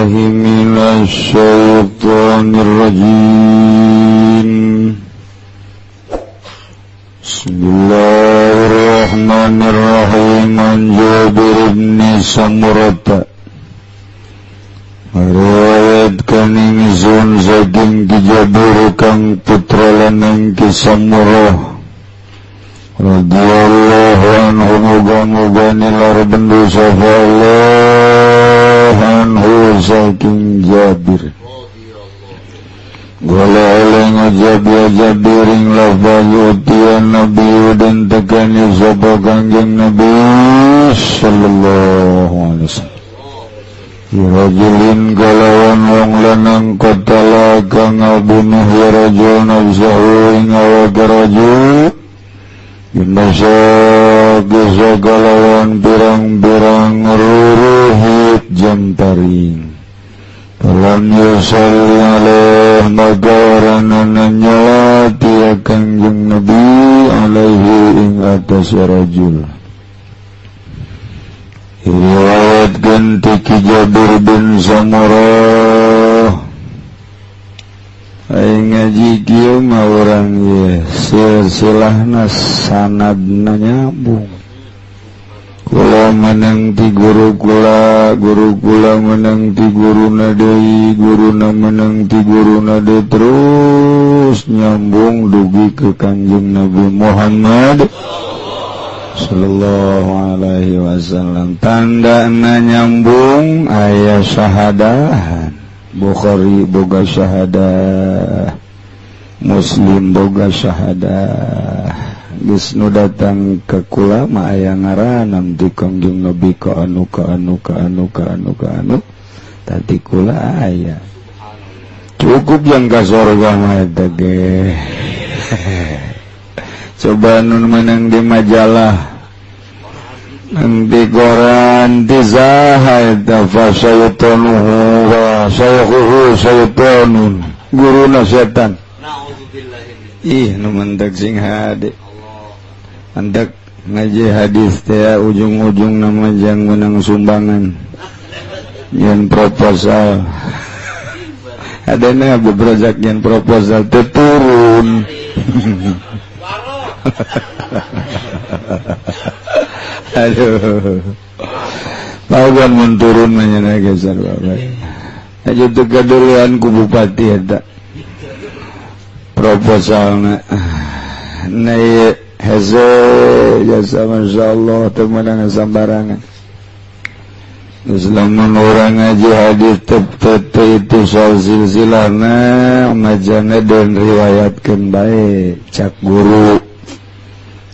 billahi minasyaitonir rajim. Bismillahirrahmanirrahim. An Jabir bin Samurah riwayatkan ingsun saking Jabir kang putra lanang Ki Samurah radhiyallahu anhu, muga-muga nilar bendu sapa Allah anhu saking Jabir. Gula oleh Jabiring lafaz utian Nabi dan tekani sapa kanjeng Nabi sallallahu alaihi wasallam. Rajulin kalawan wong lanang qatala kang abunuh ya rajul nafsahu ing awak rajul binasa bisa kalawan pirang-pirang ruruhit jamparing. Kalam yusalli alaih maka orangana nyalati ya kanjeng Nabi alaihi ing atas rajul. Riwayatkan Ki Jabir bin Samurah ai ngaji kieu mah urang ye silsilahna sanadna nyambung. Kula menang ti guru kula menang ti guruna deui, guruna menang ti guruna deui, terus nyambung dugi ke Kanjeng Nabi Muhammad sallallahu alaihi wasallam. Tandana nyambung aya syahadahan. Bukhari boga syahadah, Muslim boga syahadah. Geus nu datang ka kula mah aya ngaranna ti Kanjeng Nabi ka anu tadi kula aya. Cukup yang ka surga mah eta ge. Coba nun menang di majalah, di koran, di zahid, fasayatonuhu wa sayatonun, guruna setan. Ih, nu mentak sing hade. Andak ngaji hadis teh ujung-ujung nama jang menang sumbangan. Yang proposal. Adanya beberapa yang proposal turun. Aduh, pagan menturun menyana geser bapak. Aja tu keduluan ku bupati ada proposalna. Nai heze jasa masyaallah temenang sambarangan. Islamun orang ngaji hadis tete itu soal silsilahna majana dan riwayatkan baik cak guru.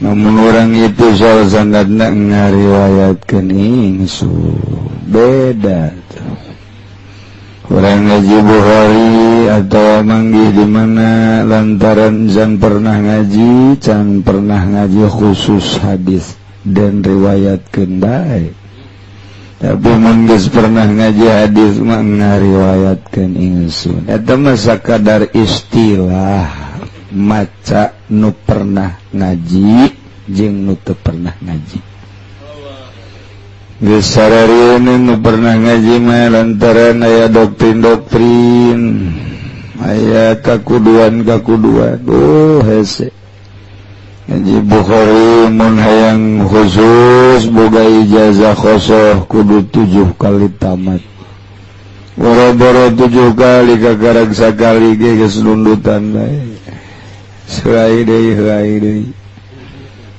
Namun orang itu soal sanadna ngariwayatkan ingsun beda. Orang ngaji Bukhari atau manggih di mana lantaran can pernah ngaji, can pernah ngaji khusus hadis dan riwayatkan baik. Tapi manggeus pernah ngaji hadis mah ngariwayatkan ingsun. Eta mah sakadar istilah maca nu pernah ngaji jeung nu teu pernah ngaji. Geus sararieun nu pernah ngaji mah lantaran aya doktrin-doktrin, aya kakuduan. Hese. Ngaji Bukhari mun hayang khusus boga ijazah khosoh kudu 7 kali tamat. Boro-boro 7 kali kagarag sakali ge geus lundutan bae. Serai deui.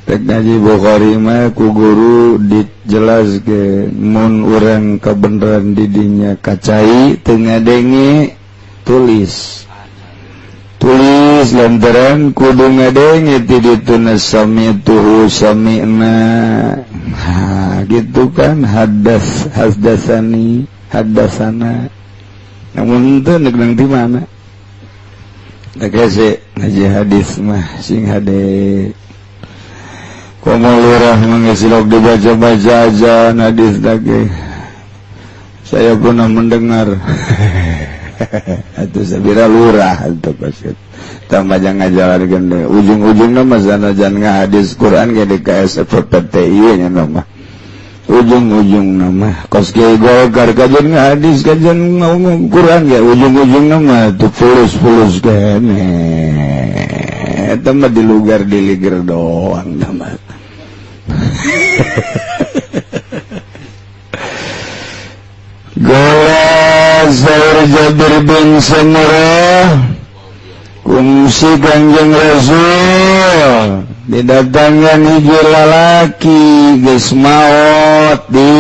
Tek ngaji Bukhari mah ku guru dijelaskeun mun urang kabeneran di dinya kacai teu ngadenge tulis lantaran kudu ngadenge ti dituna sami'tuhu sami'na. Gitu kan haddasana. Namun teu neuk di mana. Nakese ngaji hadis mah sing hade. Komo lurah mengesilok dibaca-baca aja hadis lagi. Saya pernah mendengar. Atuh sabira lurah atuh pasir. Tambah jangan ngajalankeun deui. Ujung-ujungna mah sanajan ngahadis Quran ge di KSPPTI nya mah. ujung-ujung nama kos Kiai Golkar kajian hadis kajian ngomong Quran ya ujung-ujung nama tuh fulus kene eta mah di lugar di liger doang nama Gola Zair Jabir bin Samurah kungsi Kanjeng Rasul didatangkan hiji lalaki geus maot di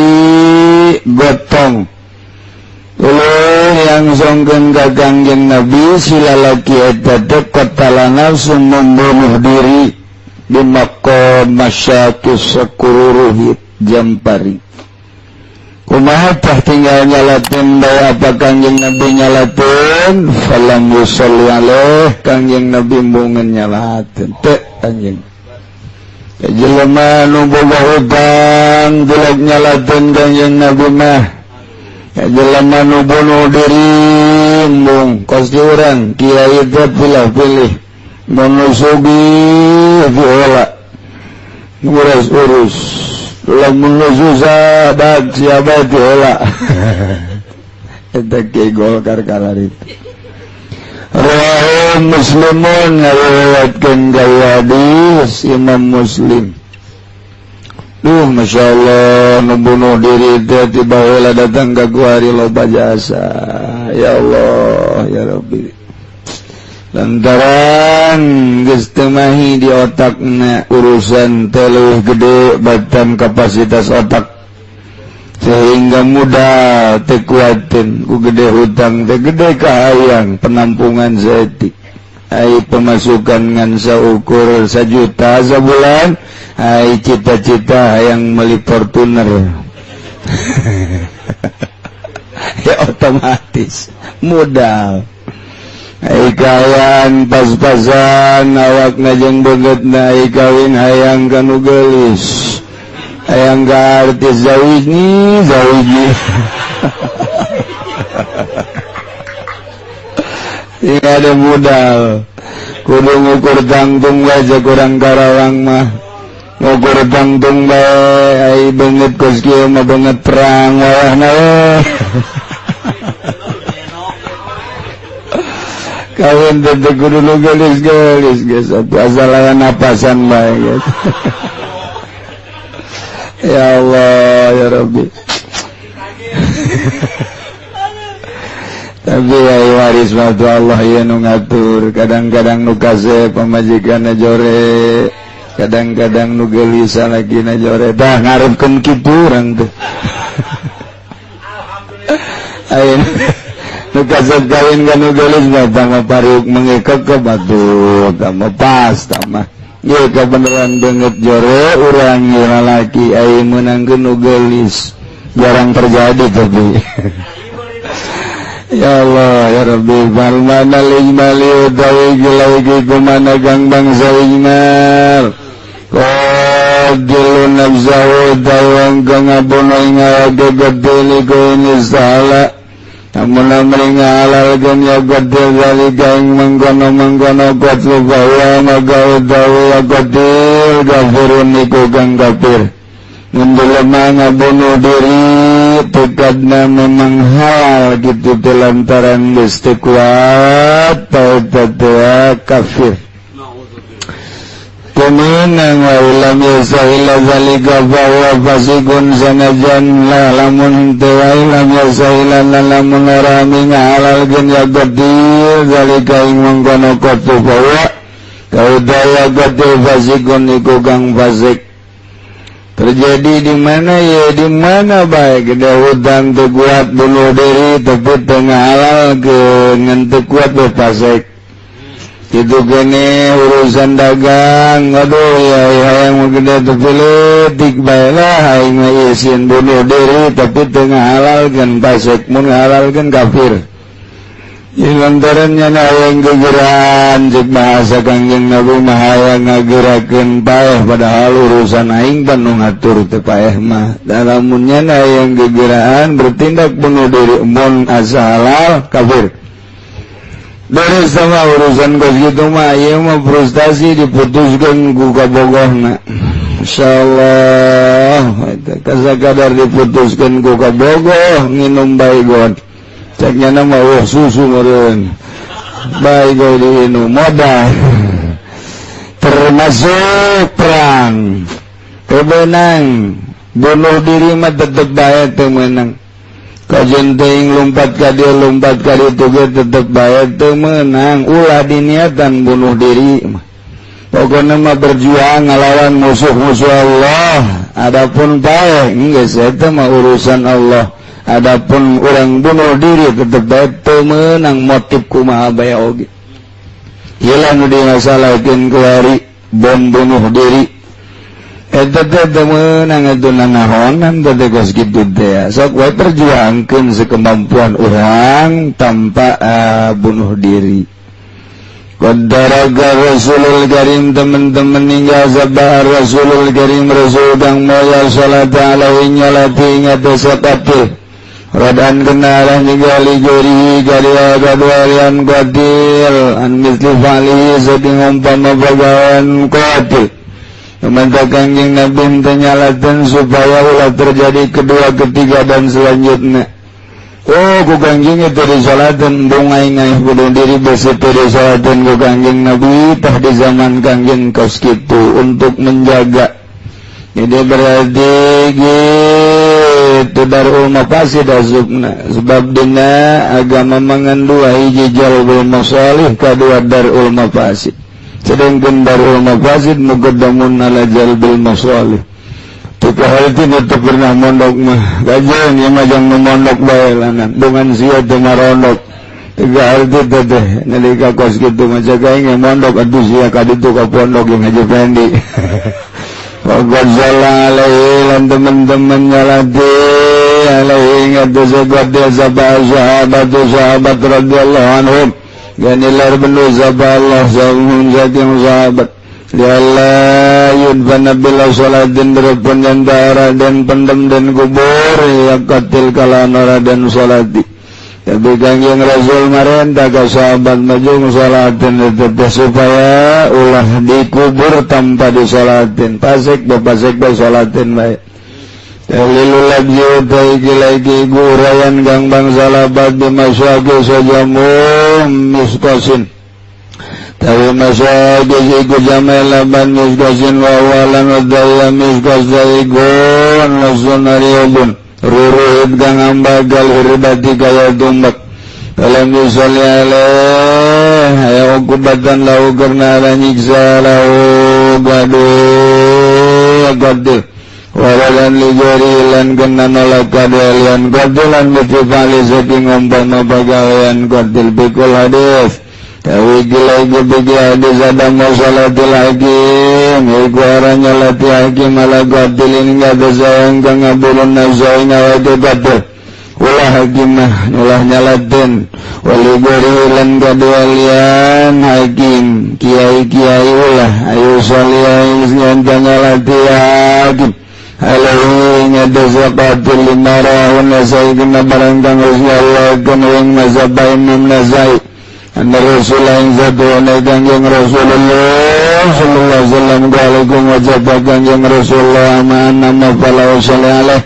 gotong ulun yang songkeun ka Kanjeng Nabi si lalaki eta teh qatala nafsu membunuh diri di maqam masyaqis sakururuhit Jampari kumaha tah tinggal nyalatin bae apa Kanjeng Nabi nyalatin falam yusalli alaih Kanjeng Nabi mungeun nyalatin teh Kanjeng jelema nu boga hutang jelek nyalatin Kanjeng Nabi mah jelema nu bunuh diri mung kos urang kiai teh pilih-pilih mun sugih diola urus lamun susah dak siapa diola eta Kiai Golkar kalarit Rawi Muslimun ngariwayatkeun gaya hadis Imam Muslim. Duh Masya Allah membunuh diri teh tiba heula datang ka kuari loba jasa. Ya Allah ya Rabbi. Lantaran geus teu mahi di otakna urusan teh leuwih gede batan kapasitas otak sehingga mudah tekuatin ku gede hutang teh gede kahayang penampungan setik ai pemasukan ngan saukur 1 juta sebulan ai cita-cita hayang meuli Fortuner ya otomatis mudah ai kayaan pas-pasan awakna jeung beungeutna ai kawin hayang kanu geulis hayang ka artis zawiji tidak ada modal kudu ngukur tangtung wae kurang Karawang mah ngukur tangtung bae ai beungeut kos kieu mah beungeut perang wayahna kawin teh kudu nu gelis geus asal aya napasan bae geus ya Allah ya Rabbi tapi ya waris waktu Allah ya nu ngatur kadang-kadang nu kasih pamajikanna jore kadang-kadang nu geulis salakina jore dah ngarepkeun kitu urang teh ayeuna nu kasih kawin ka nu geulis mah tama pariuk mengekek ke batu tama pas tama ieu kebenaran beungeut jore urang ieu lalaki ai meunangkeun nu geulis jarang terjadi tapi ya Allah ya Rabbi fal manal ijmali utawi gilai kumana gang bangsa ijmal qadilun nafsahu tawang kang abono ngage gedeli ko ini salah namun amri ngalal kan ya gadil zalika ing mengkono qatlu bahwa maga utawi ya gadil gafirun iku kang kafir menjelema ngabunuh diri tekadna memang hal gitu lantaran geus teu kuat taubatnya kafir kemenang wa lam yasahila zalika bahwa fasikun sanajan lamun teu lam yasahila lamun rami ngahalalkeun ya gadil zalika ing mangkono qatu bahwa kaudaya gadil fasikun iku kang fasik terjadi di mana ya di mana baik gede hutang teu kuat bunuh diri tapi tengah halal ke ngan teu kuat bepasek itu kene urusan dagang aduh ya hayang gede teu politik bae lah hayang isin bunuh diri tapi tengah halal kan pasek mun halal kan kafir lantarannya hayang gegerahan cek bahasa Kanjeng Nabi mah hayang ngagerakeun paeh padahal urusan aing pan nu ngatur teu paeh mah dalamunnya hayang gegerahan bertindak bunuh diri mun asa halal kafir dari sama urusan kos kitu mah ieu mah frustasi diputuskeun ku kabogohna insyaallah kasakadar diputuskeun ku kabogoh nginum baygon ceknya nama susu meureun baygon diinum modal termasuk perang kebenang bunuh diri mah tetep bae teu meunang kajian teuing lompat ka dieu lompat ka ditu ge tetep bae teu meunang ulah diniatan bunuh diri mah pokona mah berjuang ngalawan musuh-musuh Allah adapun bae geus eta mah urusan Allah adapun urang bunuh diri tetep bae teu meunang motif kumaha bae oge ieu lah nu dimasalahkeun ku ari bom bunuh diri eta teh teu meunang atuh nanahonan teh geus kitu teh sok we perjuangkeun sakemampuan urang tanpa bunuh diri. Qaddaraga Rasulul Karim teman-teman hingga sabah Rasulul Karim Rasul dang moya salat alaihi nyalati ingat sakatih radan kenalan juga liguri garia gadwalian qatil an misli fali saking umpama bagawan qatil memantakan yang Nabi menyalakan supaya ulah terjadi kedua ketiga dan selanjutnya. Oh, ku kangjing itu disalatan bungai-ngai bunuh diri besit disalatan ku kangjing Nabi tah di zaman kangjing kos kitu untuk menjaga. Jadi berarti gitu darul mafasid azubna sebab dina agama mengandung hiji jalbul masalih kadua darul mafasid. Sedangkan darul mafasid muqaddamun ala jalbil masalih. Tika hal itu tetap pernah mondok mah kajian yang majang memondok bae langan dengan sia teu marondok tiga hal itu teh nalika kos kitu maca gaing mondok atuh sia ka ditu ka pondok yang Haji Fendi waqadzalla alaihi lan teman-teman nyalati alaihi ngatu sabda sahabat radhiyallahu anhum ganilar benu sahabat sahum saking sahabat lialla yudfana bila sholatin berpun jantara dan pendem dan kubur ya katil kalanora dan sholati tapi kangjeng Rasul marentah ka sahabat majung sholatin tetap supaya ulah dikubur tanpa disolatin pasik bapasik sholatin baik Dalilul labji utaiki lagi gurayan gang bangsa labat bimasyaki sajamum miskosin tapi masyarakat ikut jamai laban miskosin wawalan wadaya miskos daigon lasun ariobun ruruhid kang ambagal hirbati kaya tumbak dalam yusoli alaih haya ukubatan lahu karna ala nyiksa lahu gaduh qatil wawalan ligori lan kena nolak kadalian qatilan mitifali saking umpama bagalian qatil bikul hadis Tawi lagi bagi hadis ada masalah lagi, mengikuran nyalati hakim ala qatilin ngada sayang kang ngabulun nazain awake qatil. Ulah hakimah ulah nyalatin, wali gorilan kadwalian hakim, kiai ulah ayu salihin ngada nyalati hakim. Alaihi ngada zakatil limarahun nasai kena barang kang Allah kena yang mazabain mim nazai. Anda Rasulullah yang satu anaikan yang Rasulullah sallallahu alaihi wasallam alaikum wajabah yang Rasulullah aman nama falau sallallahu alaih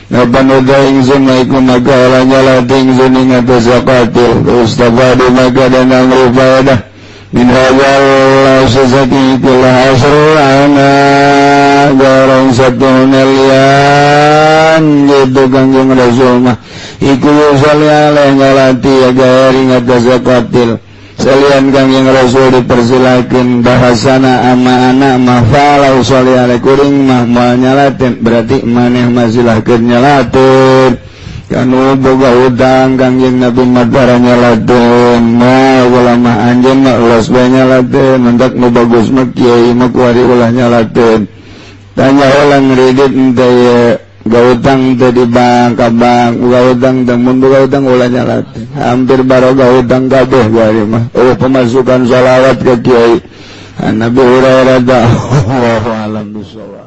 ngapan udah ingsun maikum maka olahnya latih ingsun ingat zakatil ustafadu maka dan amri faedah min hadzal sesati itulah asrana garang satu nelian gitu kanjeng Rasul mah iku sallallahu nyalati agar ingat zakatil salian kanjeng Rasul dipersilakan bahasana ama anak mah falau sallallahu kuring mah moal nyalatin berarti maneh masilahkeun nyalatin kanu boga utang kanjeng Nabi madara nyalatin mah ulama anjeun mah ulas bae nyalatin mendak nu bagus mah kiai mah kuari ulah nyalatin tanya ulang ridit teh gautang tadi bang kabang gautang temun gautang ulah nyalatin hampir baro gautang kabeh bari mah pemasukan salawat ke kiai Nabi Hurairah radhiyallahu anhu.